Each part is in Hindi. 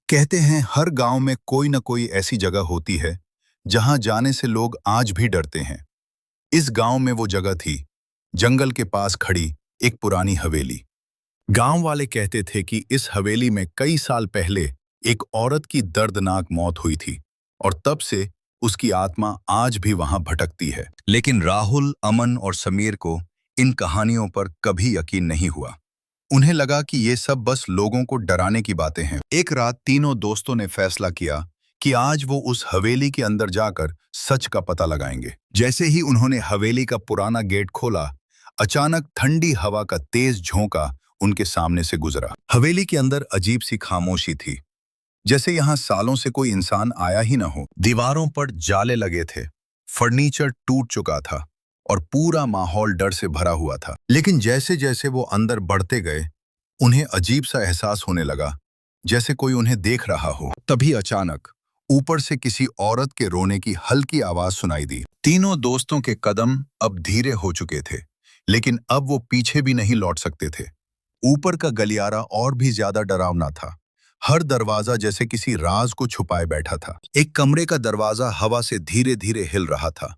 कहते हैं हर गांव में कोई न कोई ऐसी जगह होती है जहां जाने से लोग आज भी डरते हैं। इस गांव में वो जगह थी, जंगल के पास खड़ी एक पुरानी हवेली। गांव वाले कहते थे कि इस हवेली में कई साल पहले एक औरत की दर्दनाक मौत हुई थी और तब से उसकी आत्मा आज भी वहां भटकती है। लेकिन राहुल, अमन और समीर को इन कहानियों पर कभी यकीन नहीं हुआ। उन्हें लगा कि ये सब बस लोगों को डराने की बातें हैं। एक रात तीनों दोस्तों ने फैसला किया कि आज वो उस हवेली के अंदर जाकर सच का पता लगाएंगे। जैसे ही उन्होंने हवेली का पुराना गेट खोला, अचानक ठंडी हवा का तेज झोंका उनके सामने से गुजरा। हवेली के अंदर अजीब सी खामोशी थी, जैसे यहाँ सालों से कोई इंसान आया ही न हो। दीवारों पर जाले लगे थे, फर्नीचर टूट चुका था और पूरा माहौल डर से भरा हुआ था। लेकिन जैसे जैसे वो अंदर बढ़ते गए, उन्हें अजीब सा एहसास होने लगा, जैसे कोई उन्हें देख रहा हो। तभी अचानक ऊपर से किसी औरत के रोने की हल्की आवाज सुनाई दी। तीनों दोस्तों के कदम अब धीरे हो चुके थे, लेकिन अब वो पीछे भी नहीं लौट सकते थे। ऊपर का गलियारा और भी ज्यादा डरावना था। हर दरवाजा जैसे किसी राज को छुपाए बैठा था। एक कमरे का दरवाजा हवा से धीरे धीरे हिल रहा था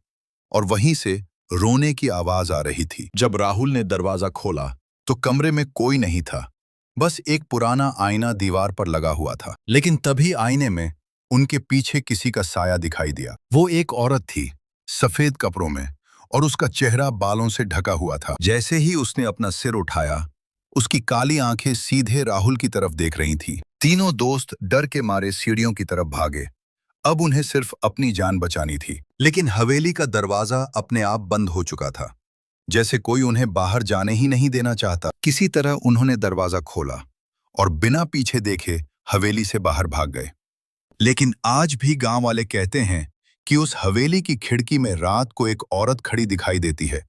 और वहीं से रोने की आवाज आ रही थी। जब राहुल ने दरवाजा खोला तो कमरे में कोई नहीं था, बस एक पुराना आईना दीवार पर लगा हुआ था। लेकिन तभी आईने में उनके पीछे किसी का साया दिखाई दिया। वो एक औरत थी, सफेद कपड़ों में, और उसका चेहरा बालों से ढका हुआ था। जैसे ही उसने अपना सिर उठाया, उसकी काली आंखें सीधे राहुल की तरफ देख रही थी। तीनों दोस्त डर के मारे सीढ़ियों की तरफ भागे। अब उन्हें सिर्फ अपनी जान बचानी थी। लेकिन हवेली का दरवाजा अपने आप बंद हो चुका था, जैसे कोई उन्हें बाहर जाने ही नहीं देना चाहता। किसी तरह उन्होंने दरवाजा खोला और बिना पीछे देखे हवेली से बाहर भाग गए। लेकिन आज भी गांव वाले कहते हैं कि उस हवेली की खिड़की में रात को एक औरत खड़ी दिखाई देती है,